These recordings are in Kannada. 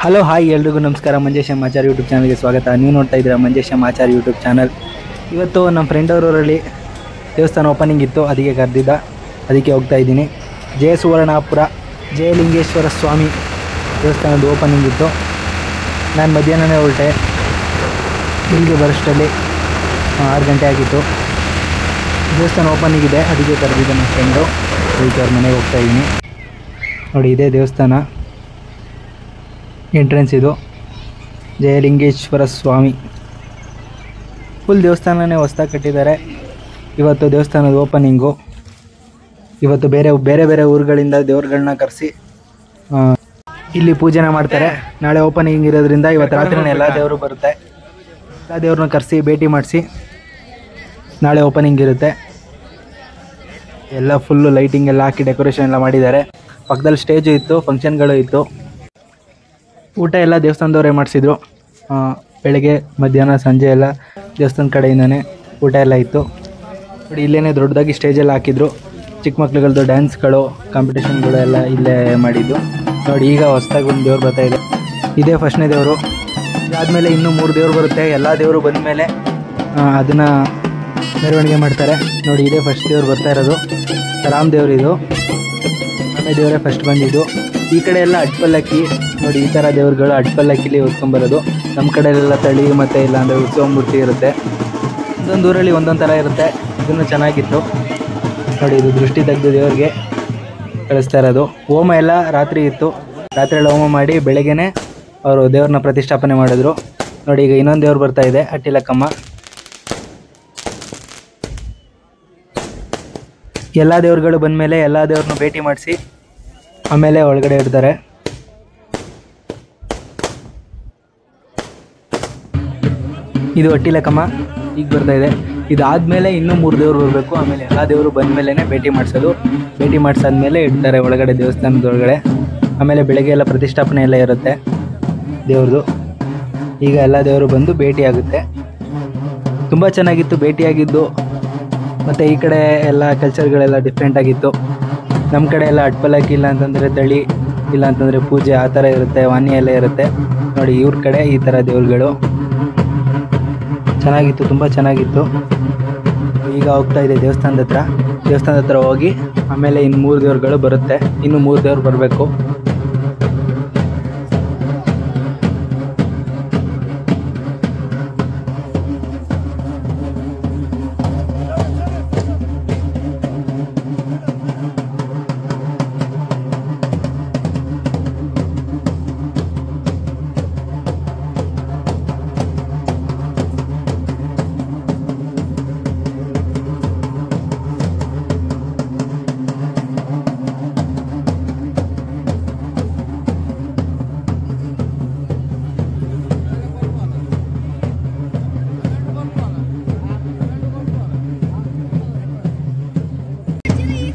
ಹಲೋ ಹಾಯ್ ಎಲ್ರಿಗೂ ನಮಸ್ಕಾರ. ಮಂಜೇಶ್ ಎಂ ಆಚಾರ್ ಯೂಟ್ಯೂಬ್ ಚಾನಲ್ಗೆ ಸ್ವಾಗತ. ನೀವು ನೋಡ್ತಾ ಇದ್ದೀರಾ Manjesh M Achar YouTube channel. ಇವತ್ತು ನಮ್ಮ ಫ್ರೆಂಡ್ ಅವರೂರಲ್ಲಿ ದೇವಸ್ಥಾನ ಓಪನಿಂಗ್ ಇತ್ತು, ಅದಕ್ಕೆ ಕರೆದಿದ್ದ, ಅದಕ್ಕೆ ಹೋಗ್ತಾ ಇದ್ದೀನಿ. ಜಯ ಸುವರ್ಣಾಪುರ ಜಯಲಿಂಗೇಶ್ವರ ಸ್ವಾಮಿ ದೇವಸ್ಥಾನದ ಓಪನಿಂಗ್ ಇತ್ತು. ನಾನು ಮಧ್ಯಾಹ್ನನೇ ಹೊರಟೆ, ಇಲ್ಲಿಗೆ ಬರೋಷ್ಟರಲ್ಲಿ 6 ಗಂಟೆ ಆಗಿತ್ತು. ದೇವಸ್ಥಾನ ಓಪನಿಂಗ್ ಇದೆ, ಅದಕ್ಕೆ ಕರೆದಿದ್ದೆ ನನ್ನ ಫ್ರೆಂಡು. ಅದಕ್ಕೆ ಅವ್ರ ಮನೆಗೆ ಹೋಗ್ತಾ ಇದ್ದೀನಿ. ನೋಡಿ, ಇದೇ ದೇವಸ್ಥಾನ ಎಂಟ್ರೆನ್ಸ್. ಇದು ಜಯಲಿಂಗೇಶ್ವರ ಸ್ವಾಮಿ. ಫುಲ್ ದೇವಸ್ಥಾನನೇ ಹೊಸ್ದಾಗಿ ಕಟ್ಟಿದ್ದಾರೆ. ಇವತ್ತು ದೇವಸ್ಥಾನದ ಓಪನಿಂಗು. ಇವತ್ತು ಬೇರೆ ಬೇರೆ ಊರುಗಳಿಂದ ದೇವ್ರುಗಳನ್ನ ಕರೆಸಿ ಇಲ್ಲಿ ಪೂಜೆನ ಮಾಡ್ತಾರೆ. ನಾಳೆ ಓಪನಿಂಗ್ ಇರೋದ್ರಿಂದ ಇವತ್ತು ರಾತ್ರಿನೇ ಎಲ್ಲ ದೇವರು ಬರುತ್ತೆ. ಎಲ್ಲ ದೇವ್ರನ್ನ ಕರೆಸಿ ಭೇಟಿ ಮಾಡಿಸಿ ನಾಳೆ ಓಪನಿಂಗ್ ಇರುತ್ತೆ. ಎಲ್ಲ ಫುಲ್ಲು ಲೈಟಿಂಗ್ ಎಲ್ಲ ಹಾಕಿ ಡೆಕೋರೇಷನ್ ಎಲ್ಲ ಮಾಡಿದ್ದಾರೆ. ಪಕ್ಕದಲ್ಲಿ ಸ್ಟೇಜು ಇತ್ತು, ಫಂಕ್ಷನ್ಗಳು ಇತ್ತು. ಊಟ ಎಲ್ಲ ದೇವಸ್ಥಾನದವರೇ ಮಾಡಿಸಿದ್ರು. ಬೆಳಗ್ಗೆ ಮಧ್ಯಾಹ್ನ ಸಂಜೆ ಎಲ್ಲ ದೇವಸ್ಥಾನ ಕಡೆಯಿಂದನೇ ಊಟ ಎಲ್ಲ ಇತ್ತು. ನೋಡಿ, ಇಲ್ಲೇ ದೊಡ್ಡದಾಗಿ ಸ್ಟೇಜೆಲ್ಲ ಹಾಕಿದ್ರು. ಚಿಕ್ಕ ಮಕ್ಳುಗಳದ್ದು ಡ್ಯಾನ್ಸ್ಗಳು, ಕಾಂಪಿಟೇಷನ್ಗಳು ಎಲ್ಲ ಇಲ್ಲೇ ಮಾಡಿದ್ದು. ನೋಡಿ, ಈಗ ಹೊಸದಾಗಿ ಒಂದು ದೇವ್ರು ಬರ್ತಾ ಇದೆ. ಇದೇ ಫಸ್ಟ್ನೇ ದೇವರು. ಇದಾದಮೇಲೆ ಇನ್ನೂ 3 ದೇವ್ರು ಬರುತ್ತೆ. ಎಲ್ಲ ದೇವರು ಬಂದ ಮೇಲೆ ಅದನ್ನು ಮೆರವಣಿಗೆ ಮಾಡ್ತಾರೆ. ನೋಡಿ, ಇದೇ ಫಸ್ಟ್ ದೇವ್ರು ಬರ್ತಾ ಇರೋದು. ರಾಮ್ ದೇವ್ರು ಇದು. ಆಮೇಲೆ ದೇವರೇ ಫಸ್ಟ್ ಬಂದಿದ್ದು. ಈ ಕಡೆ ಎಲ್ಲ ಅಡ್ಪಲ್ಲಕ್ಕಿ. ನೋಡಿ, ಈ ಥರ ದೇವ್ರುಗಳು ಅಡ್ಪಲ್ಲಕ್ಕಿಲಿ ಹೊತ್ಕೊಂಬರೋದು. ನಮ್ಮ ಕಡೆಯಲ್ಲೆಲ್ಲ ತಳಿ ಮತ್ತು ಇಲ್ಲ ಅಂದರೆ ಉತ್ಸವ ಮೂರ್ತಿ ಇರುತ್ತೆ. ಒಂದೊಂದು ಊರಲ್ಲಿ ಒಂದೊಂದು ಥರ ಇರುತ್ತೆ. ಇದನ್ನು ಚೆನ್ನಾಗಿತ್ತು. ನೋಡಿ, ಇದು ದೃಷ್ಟಿ ತೆಗೆದು ದೇವ್ರಿಗೆ ಕಳಿಸ್ತಾ ಇರೋದು. ಹೋಮ ಎಲ್ಲ ರಾತ್ರಿ ಇತ್ತು. ರಾತ್ರಿ ಎಲ್ಲ ಹೋಮ ಮಾಡಿ ಬೆಳಗ್ಗೆನೇ ಅವರು ದೇವ್ರನ್ನ ಪ್ರತಿಷ್ಠಾಪನೆ ಮಾಡಿದ್ರು. ನೋಡಿ, ಈಗ ಇನ್ನೊಂದು ದೇವ್ರು ಬರ್ತಾ ಇದೆ, ಅಟ್ಟಿಲಕ್ಕಮ್ಮ. ಎಲ್ಲ ದೇವ್ರುಗಳು ಬಂದಮೇಲೆ ಎಲ್ಲ ದೇವ್ರನ್ನ ಭೇಟಿ ಮಾಡಿಸಿ ಆಮೇಲೆ ಒಳಗಡೆ ಇಡ್ತಾರೆ. ಇದು ಅಟ್ಟಿಲಕ್ಕಮ್ಮ ಈಗ ಬರ್ತಾ ಇದೆ. ಇದಾದಮೇಲೆ ಇನ್ನೂ 3 ದೇವ್ರು ಬರಬೇಕು. ಆಮೇಲೆ ಎಲ್ಲ ದೇವರು ಬಂದ ಮೇಲೇ ಭೇಟಿ ಮಾಡಿಸೋದು. ಭೇಟಿ ಮಾಡಿಸಾದ್ಮೇಲೆ ಇಡ್ತಾರೆ ಒಳಗಡೆ ದೇವಸ್ಥಾನದೊಳಗಡೆ. ಆಮೇಲೆ ಬೆಳಗ್ಗೆ ಎಲ್ಲ ಪ್ರತಿಷ್ಠಾಪನೆ ಎಲ್ಲ ಇರುತ್ತೆ ದೇವ್ರದ್ದು. ಈಗ ಎಲ್ಲ ದೇವರು ಬಂದು ಭೇಟಿಯಾಗುತ್ತೆ. ತುಂಬ ಚೆನ್ನಾಗಿತ್ತು ಭೇಟಿಯಾಗಿದ್ದು. ಮತ್ತು ಈ ಕಡೆ ಎಲ್ಲ ಕಲ್ಚರ್ಗಳೆಲ್ಲ ಡಿಫ್ರೆಂಟಾಗಿತ್ತು. ನಮ್ಮ ಕಡೆ ಎಲ್ಲ ಅಡ್ಪಲ್ಲಕ್ಕಿ ಇಲ್ಲ ಅಂತಂದರೆ ತಳಿ, ಇಲ್ಲ ಅಂತಂದರೆ ಪೂಜೆ ಆ ಥರ ಇರುತ್ತೆ, ವಾಣಿ ಎಲ್ಲ ಇರುತ್ತೆ. ನೋಡಿ, ಇವ್ರ ಕಡೆ ಈ ಥರ ದೇವ್ರುಗಳು ಚೆನ್ನಾಗಿತ್ತು, ತುಂಬ ಚೆನ್ನಾಗಿತ್ತು. ಈಗ ಹೋಗ್ತಾ ಇದೆ ದೇವಸ್ಥಾನದ ಹತ್ರ ಹೋಗಿ ಆಮೇಲೆ ಇನ್ನು 3 ದೇವ್ರುಗಳು ಬರುತ್ತೆ. ಇನ್ನು 3 ದೇವ್ರು ಬರಬೇಕು.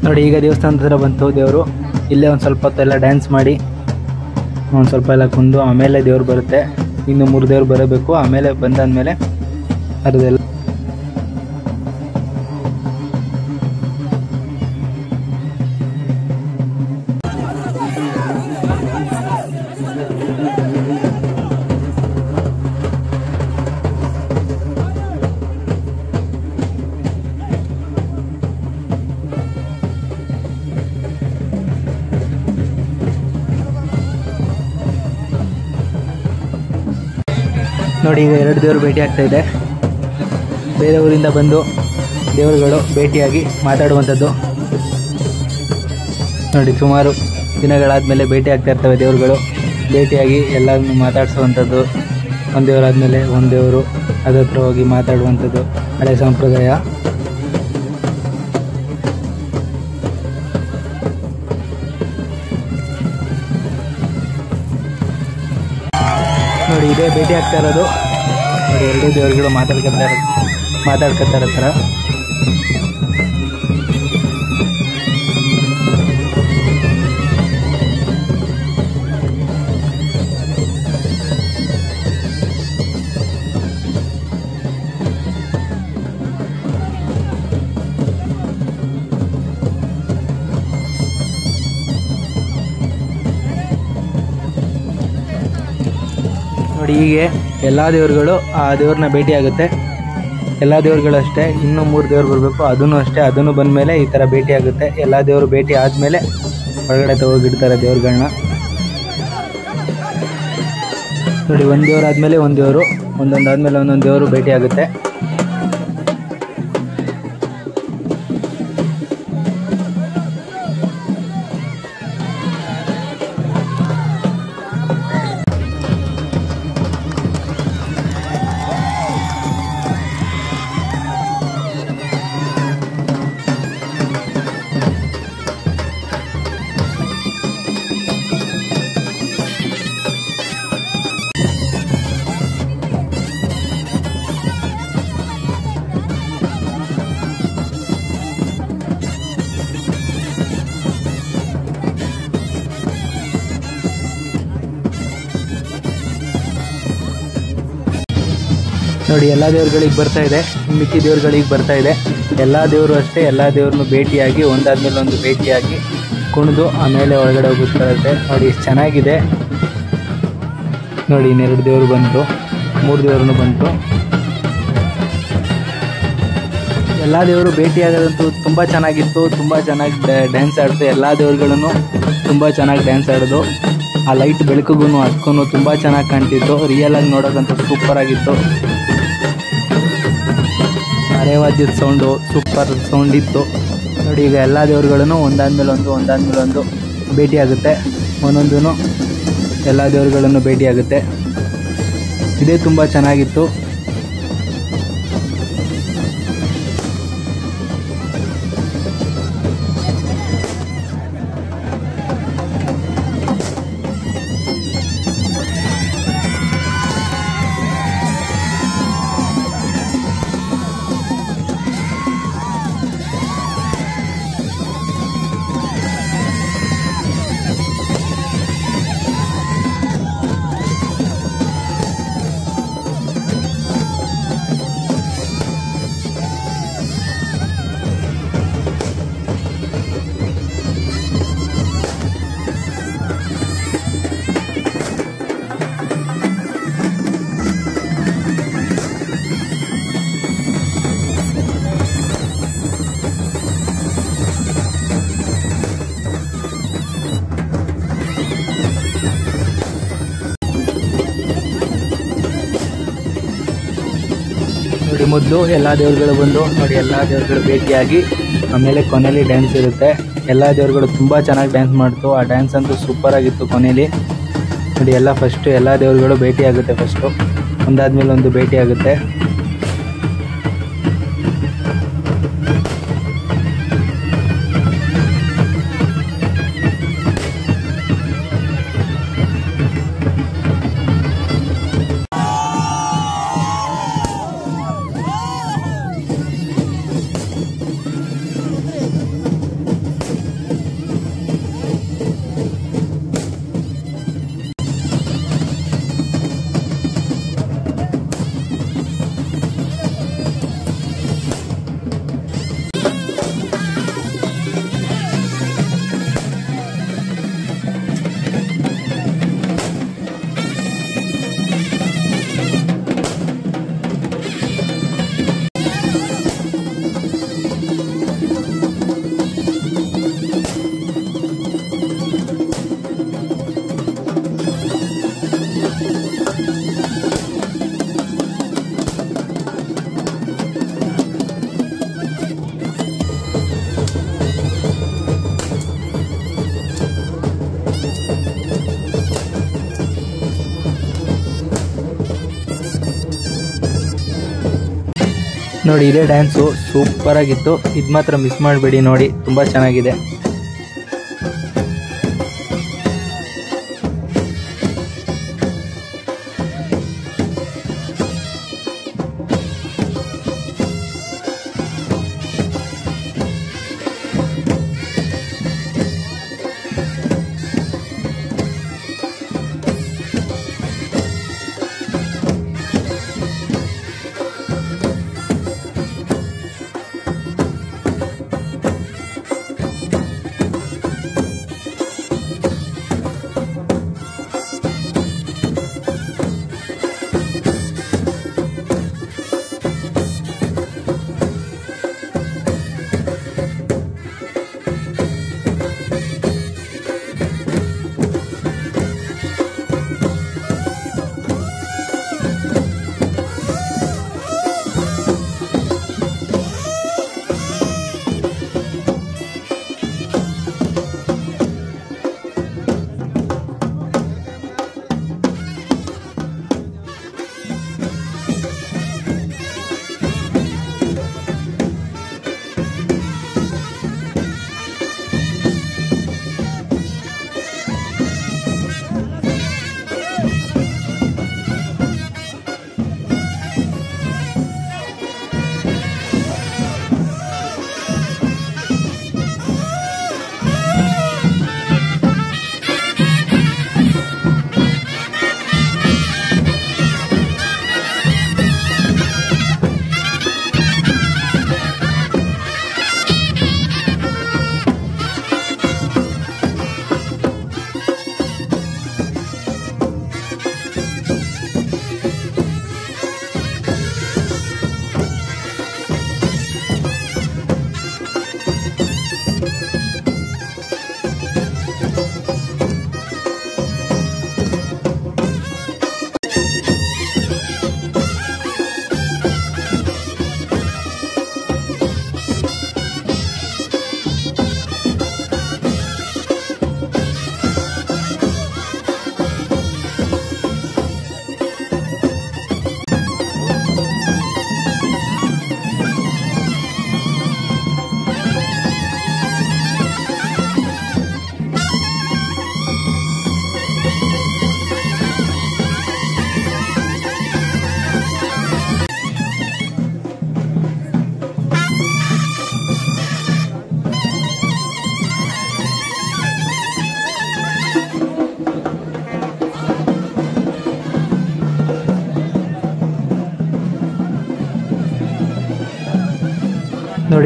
ನೋಡಿ, ಈಗ ದೇವಸ್ಥಾನದ ಹತ್ರ ಬಂತು ದೇವರು. ಇಲ್ಲೇ ಒಂದು ಸ್ವಲ್ಪ ಹೊತ್ತೆಲ್ಲ ಡ್ಯಾನ್ಸ್ ಮಾಡಿ ಒಂದು ಸ್ವಲ್ಪ ಎಲ್ಲ ಕುಂದು ಆಮೇಲೆ ದೇವ್ರು ಬರುತ್ತೆ. ಇನ್ನು 3 ದೇವ್ರು ಬರಬೇಕು. ಆಮೇಲೆ ಬಂದಾದಮೇಲೆ ಅದೆಲ್ಲ ನೋಡಿ, ಈಗ 2 ದೇವರು ಭೇಟಿ ಆಗ್ತಾ ಇದೆ. ಬೇರೆ ಊರಿಂದ ಬಂದು ದೇವರುಗಳು ಭೇಟಿಯಾಗಿ ಮಾತಾಡುವಂಥದ್ದು. ನೋಡಿ, ಸುಮಾರು ದಿನಗಳಾದಮೇಲೆ ಭೇಟಿ ಆಗ್ತಾ ಇರ್ತವೆ ದೇವರುಗಳು. ಭೇಟಿಯಾಗಿ ಎಲ್ಲರನ್ನು ಮಾತಾಡಿಸುವಂಥದ್ದು. ಒಂದು ದೇವರಾದಮೇಲೆ ಒಂದು ದೇವರು ಅದ್ರ ಹತ್ರ ಹೋಗಿ ಮಾತಾಡುವಂಥದ್ದು ಹಳೆ ಸಂಪ್ರದಾಯ. ನೋಡಿ, ಇದೇ ಭೇಟಿ ಆಗ್ತಾ ಇರೋದು. ನೋಡಿ, 2 ದೇವರುಗಳು ಮಾತಾಡ್ಕೊತಾ ಇರೋ ಥರ. ನೋಡಿ ಹೀಗೆ ಎಲ್ಲ ದೇವ್ರುಗಳು ಆ ದೇವ್ರನ್ನ ಭೇಟಿ ಆಗುತ್ತೆ. ಎಲ್ಲ ದೇವ್ರುಗಳು ಅಷ್ಟೇ, ಇನ್ನೂ 3 ದೇವ್ರು ಬರಬೇಕು, ಅದನ್ನು ಅಷ್ಟೇ. ಅದನ್ನು ಬಂದಮೇಲೆ ಈ ಥರ ಭೇಟಿ ಆಗುತ್ತೆ. ಎಲ್ಲ ದೇವರು ಭೇಟಿ ಆದಮೇಲೆ ಹೊರಗಡೆ ತಗೋಗಿಡ್ತಾರೆ ದೇವ್ರುಗಳನ್ನ. ನೋಡಿ ಒಂದು ದೇವ್ರು ಆದಮೇಲೆ ಒಂದು ದೇವರು, ಒಂದೊಂದು ಆದಮೇಲೆ ಒಂದೊಂದು ದೇವರು ಭೇಟಿ ಆಗುತ್ತೆ. ನೋಡಿ ಎಲ್ಲ ದೇವ್ರುಗಳಿಗೆ ಬರ್ತಾ ಇದೆ, ಮಿಕ್ಕಿ ದೇವ್ರುಗಳಿಗೆ ಬರ್ತಾ ಇದೆ. ಎಲ್ಲ ದೇವರು ಅಷ್ಟೇ, ಎಲ್ಲ ದೇವ್ರನ್ನು ಭೇಟಿಯಾಗಿ ಒಂದಾದ್ಮೇಲೆ ಒಂದು ಭೇಟಿಯಾಗಿ ಕುಣಿದು ಆಮೇಲೆ ಒಳಗಡೆ ಹೋಗುತ್ತಿರುತ್ತೆ. ನೋಡಿ ಎಷ್ಟು ಚೆನ್ನಾಗಿದೆ. ನೋಡಿ ಇನ್ನೆರಡು ದೇವರು ಬಂತು, 3 ದೇವ್ರೂ ಬಂತು. ಎಲ್ಲ ದೇವರು ಭೇಟಿಯಾಗೋದಂತೂ ತುಂಬ ಚೆನ್ನಾಗಿತ್ತು. ತುಂಬ ಚೆನ್ನಾಗಿ ಡ್ಯಾನ್ಸ್ ಆಡ್ತು. ಎಲ್ಲ ದೇವ್ರುಗಳನ್ನು ತುಂಬ ಚೆನ್ನಾಗಿ ಡ್ಯಾನ್ಸ್ ಆಡೋದು. ಆ ಲೈಟ್ ಬೆಳಕಿಗೂ ಅದಕ್ಕೂ ತುಂಬ ಚೆನ್ನಾಗಿ ಕಾಣ್ತಿತ್ತು. ರಿಯಲಾಗಿ ನೋಡೋಕ್ಕಂತೂ ಸೂಪರಾಗಿತ್ತು. ಅರೆವಾದ್ಯದ ಸೌಂಡು ಸೂಪರ್ ಸೌಂಡ್ ಇತ್ತು. ನೋಡಿ ಈಗ ಎಲ್ಲ ದೇವ್ರುಗಳನ್ನು ಒಂದಾದ್ಮೇಲೆ ಒಂದು ಭೇಟಿಯಾಗುತ್ತೆ. ಒಂದೊಂದು ಎಲ್ಲ ದೇವ್ರುಗಳನ್ನು ಭೇಟಿಯಾಗುತ್ತೆ. ಇದೇ ತುಂಬ ಚೆನ್ನಾಗಿತ್ತು. ನೋಡಿ ಮೊದಲು ಎಲ್ಲ ದೇವ್ರುಗಳು ಬಂದು ನೋಡಿ ಎಲ್ಲ ದೇವ್ರುಗಳು ಭೇಟಿಯಾಗಿ ಆಮೇಲೆ ಕೊನೆಯಲ್ಲಿ ಡ್ಯಾನ್ಸ್ ಇರುತ್ತೆ. ಎಲ್ಲ ದೇವ್ರುಗಳು ತುಂಬ ಚೆನ್ನಾಗಿ ಡ್ಯಾನ್ಸ್ ಮಾಡ್ತು. ಆ ಡ್ಯಾನ್ಸ್ ಅಂತೂ ಸೂಪರಾಗಿತ್ತು. ಕೊನೆಯಲ್ಲಿ ನೋಡಿ ಎಲ್ಲ ಫಸ್ಟು ಎಲ್ಲ ದೇವ್ರುಗಳು ಭೇಟಿ ಆಗುತ್ತೆ. ಫಸ್ಟು ಒಂದಾದ್ಮೇಲೆ ಒಂದು ಭೇಟಿ ಆಗುತ್ತೆ. ನೋಡಿ ಇದೇ ಡ್ಯಾನ್ಸು ಸೂಪರಾಗಿತ್ತು. ಇದು ಮಾತ್ರ ಮಿಸ್ ಮಾಡಬೇಡಿ ನೋಡಿ, ತುಂಬ ಚೆನ್ನಾಗಿದೆ.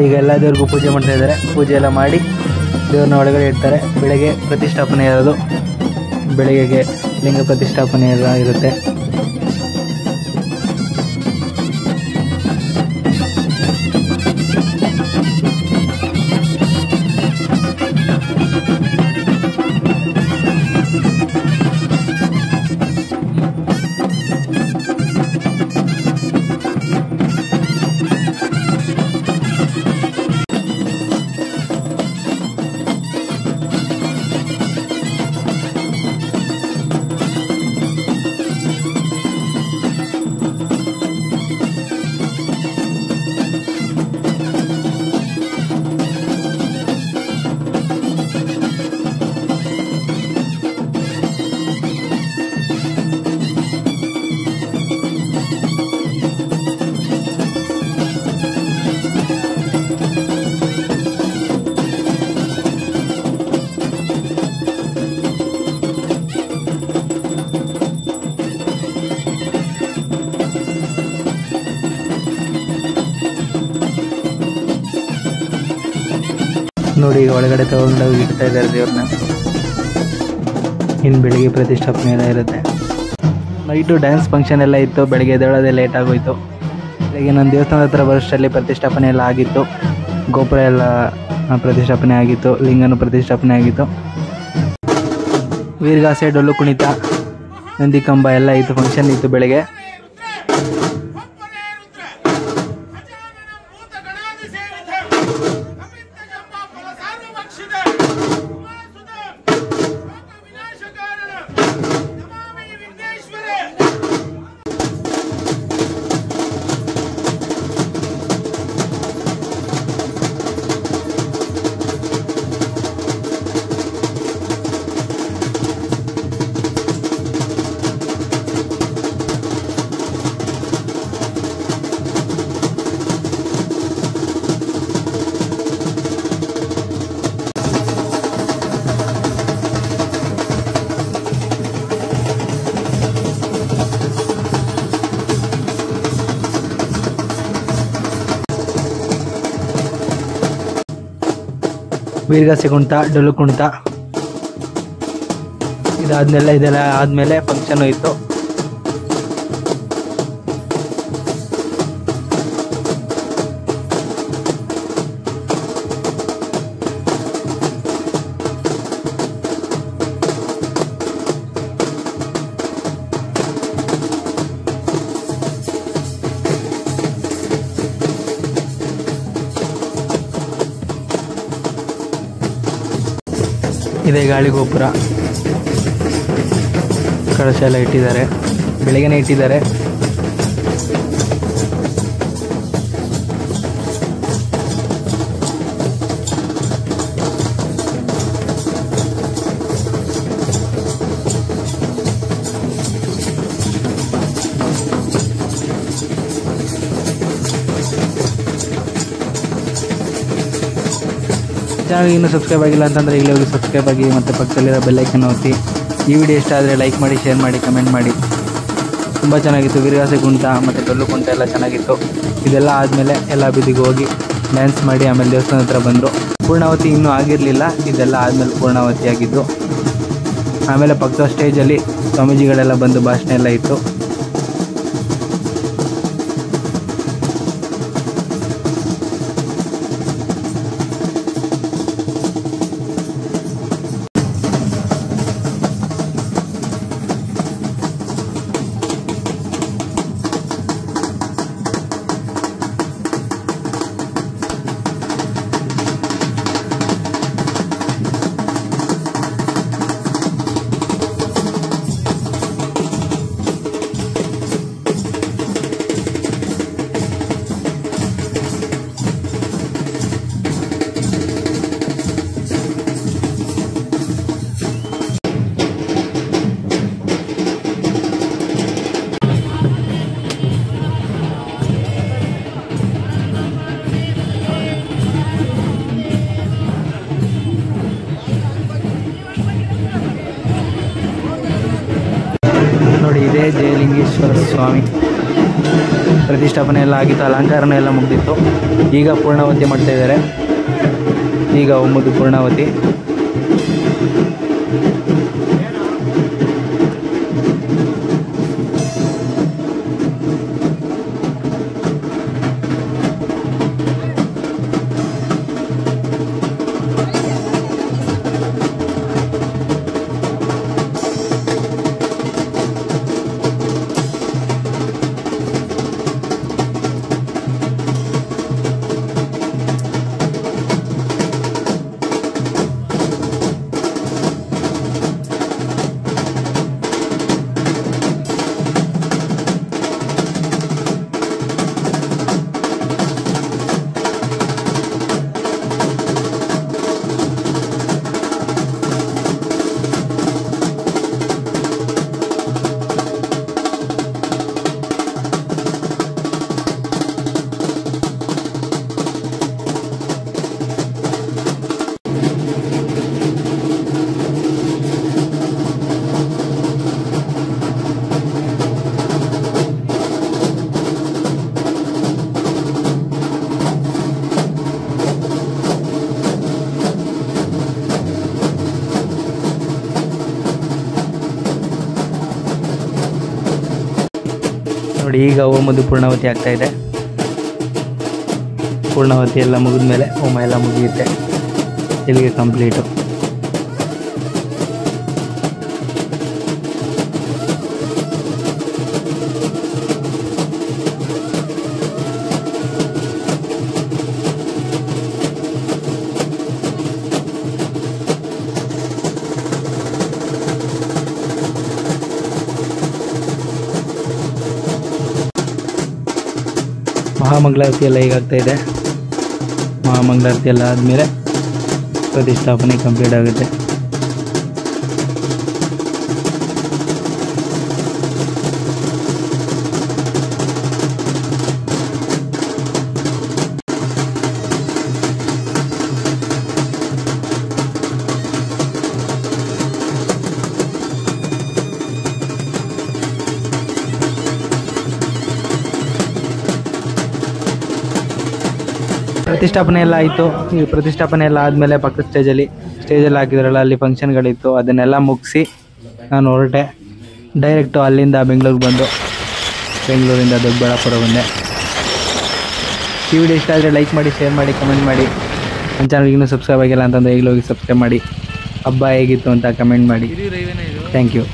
ನೋಡಿ ಈಗ ಎಲ್ಲ ದೇವ್ರಿಗೂ ಪೂಜೆ ಮಾಡ್ತಾ ಇದ್ದಾರೆ. ಪೂಜೆ ಎಲ್ಲ ಮಾಡಿ ದೇವ್ರನ್ನ ಒಳಗಡೆ ಇಡ್ತಾರೆ. ಬೆಳಗ್ಗೆ ಪ್ರತಿಷ್ಠಾಪನೆ ಇರೋದು, ಬೆಳಗ್ಗೆಗೆ ಲಿಂಗ ಪ್ರತಿಷ್ಠಾಪನೆ ಎಲ್ಲ ಇರುತ್ತೆ. ನೋಡಿ ಈಗ ಒಳಗಡೆ ತಗೊಂಡೋಗಿ ಇಡ್ತಾ ಇದ್ದಾರೆ ದೇವ್ರನ್ನ. ಇನ್ನು ಬೆಳಿಗ್ಗೆ ಪ್ರತಿಷ್ಠಾಪನೆ ಎಲ್ಲ ಇರುತ್ತೆ. ನೈಟು ಡ್ಯಾನ್ಸ್ ಫಂಕ್ಷನ್ ಎಲ್ಲ ಇತ್ತು. ಬೆಳಗ್ಗೆ ಎದ್ದೇಳೋದೇ ಲೇಟ್ ಆಗೋಯಿತು. ಬೆಳಗ್ಗೆ ನನ್ನ ದೇವಸ್ಥಾನದ ಹತ್ರ ಬರೋಷ್ಟರಲ್ಲಿ ಪ್ರತಿಷ್ಠಾಪನೆ ಎಲ್ಲ ಆಗಿತ್ತು. ಗೋಪುರ ಎಲ್ಲ ಪ್ರತಿಷ್ಠಾಪನೆ ಆಗಿತ್ತು. ಲಿಂಗನೂ ಪ್ರತಿಷ್ಠಾಪನೆ ಆಗಿತ್ತು. ವೀರಗಾಸೆ, ಡೊಳ್ಳು ಕುಣಿತ, ನಂದಿ ಕಂಬ ಎಲ್ಲ ಇತ್ತು. ಫಂಕ್ಷನ್ ಇತ್ತು ಬೆಳಗ್ಗೆ. ವೀರಗಾಸೆ ಕುಣಿತ, ಡೊಳ್ಳು ಕುಣಿತ ಇದೆಲ್ಲ ಆದಮೇಲೆ ಫಂಕ್ಷನು ಇತ್ತು. ಇದೇ ಗಾಳಿ ಗೋಪುರ. ಕಳಶ ಎಲ್ಲ ಇಟ್ಟಿದ್ದಾರೆ. ಬೆಳಗ್ಗೆನೇ ಇಟ್ಟಿದ್ದಾರೆ. ಚಾನಲ್ಗೆ ಇನ್ನೂ ಸಬ್ಸ್ಕ್ರೈಬ್ ಆಗಿಲ್ಲ ಅಂತಂದರೆ ಈಗಲೇ ಹೋಗಿ ಸಬ್ಸ್ಕ್ರೈಬ್ ಆಗಿ ಮತ್ತು ಪಕ್ಕದಲ್ಲಿರೋ ಬೆಲ್ಲೈಕನ್ ಒತ್ತಿ. ಈ ವಿಡಿಯೋ ಇಷ್ಟ ಆದರೆ ಲೈಕ್ ಮಾಡಿ, ಶೇರ್ ಮಾಡಿ, ಕಮೆಂಟ್ ಮಾಡಿ. ತುಂಬ ಚೆನ್ನಾಗಿತ್ತು. ವೀರಗಾಸೆ ಕುಣಿತ ಮತ್ತು ಡೊಳ್ಳು ಕುಣಿತ ಎಲ್ಲ ಚೆನ್ನಾಗಿತ್ತು. ಇದೆಲ್ಲ ಆದಮೇಲೆ ಎಲ್ಲ ಬೀದಿಗೆ ಹೋಗಿ ಡ್ಯಾನ್ಸ್ ಮಾಡಿ ಆಮೇಲೆ ದೇವಸ್ಥಾನ ಹತ್ರ ಬಂದರು. ಪೂರ್ಣಾವತಿ ಇನ್ನೂ ಆಗಿರಲಿಲ್ಲ. ಇದೆಲ್ಲ ಆದಮೇಲೆ ಪೂರ್ಣಾವತಿ ಆಗಿದ್ದು. ಆಮೇಲೆ ಪಕ್ಕದ ಸ್ಟೇಜಲ್ಲಿ ಸ್ವಾಮೀಜಿಗಳೆಲ್ಲ ಬಂದು ಭಾಷಣ ಎಲ್ಲ ಇತ್ತು. ನೋಡಿ, ಇದೇ ಜಯಲಿಂಗೇಶ್ವರ ಸ್ವಾಮಿ. ಪ್ರತಿಷ್ಠಾಪನೆ ಎಲ್ಲ ಆಗಿತ್ತು, ಅಲಂಕಾರನೂ ಎಲ್ಲ ಮುಗ್ದಿತ್ತು. ಈಗ ಪೂರ್ಣಾವತಿ ಮಾಡ್ತಾಯಿದ್ದಾರೆ. ಈಗ ಒಮ್ಮದು ಪೂರ್ಣಾವತಿ. ನೋಡಿ, ಈಗ ಹೋಮದ್ದು ಪೂರ್ಣಾವತಿ ಆಗ್ತಾ ಇದೆ. ಪೂರ್ಣಾವತಿ ಎಲ್ಲ ಮುಗಿದ ಮೇಲೆ ಹೋಮ ಎಲ್ಲ ಮುಗಿಯುತ್ತೆ. ಇಲ್ಲಿಗೆ ಕಂಪ್ಲೀಟು. ಮಹಾಮಂಗಳಾರತಿ ಎಲ್ಲ ಹೀಗಾಗ್ತಾ ಇದೆ. ಮಹಾಮಂಗಳಾರತಿ ಎಲ್ಲ ಆದಮೇಲೆ ಪ್ರತಿಷ್ಠಾಪನೆ ಕಂಪ್ಲೀಟ್ ಆಗುತ್ತೆ. ಪ್ರತಿಷ್ಠಾಪನೆ ಎಲ್ಲ ಆಯಿತು. ಈ ಪ್ರತಿಷ್ಠಾಪನೆ ಎಲ್ಲ ಆದಮೇಲೆ ಪಕ್ಕದ ಸ್ಟೇಜಲ್ಲಿ ಹಾಕಿದ್ರಲ್ಲ, ಅಲ್ಲಿ ಫಂಕ್ಷನ್ಗಳಿತ್ತು. ಅದನ್ನೆಲ್ಲ ಮುಗಿಸಿ ನಾನು ಹೊರಟೆ. ಡೈರೆಕ್ಟು ಅಲ್ಲಿಂದ ಬೆಂಗಳೂರಿಗೆ ಬಂದು ಬೆಂಗಳೂರಿಂದ ದೊಡ್ಡಬಳ್ಳಾಪುರ ಬಂದೆ. ಈ ವಿಡಿಯೋ ಇಷ್ಟ ಆದರೆ ಲೈಕ್ ಮಾಡಿ, ಶೇರ್ ಮಾಡಿ, ಕಮೆಂಟ್ ಮಾಡಿ. ನನ್ನ ಚಾನಲ್ಗೆ ಇನ್ನೂ ಸಬ್ಸ್ಕ್ರೈಬ್ ಆಗಿಲ್ಲ ಅಂತಂದರೆ ಈಗಲೂ ಹೋಗಿ ಸಬ್ಸ್ಕ್ರೈಬ್ ಮಾಡಿ. ಹಬ್ಬ ಹೇಗಿತ್ತು ಅಂತ ಕಮೆಂಟ್ ಮಾಡಿ. Thank you.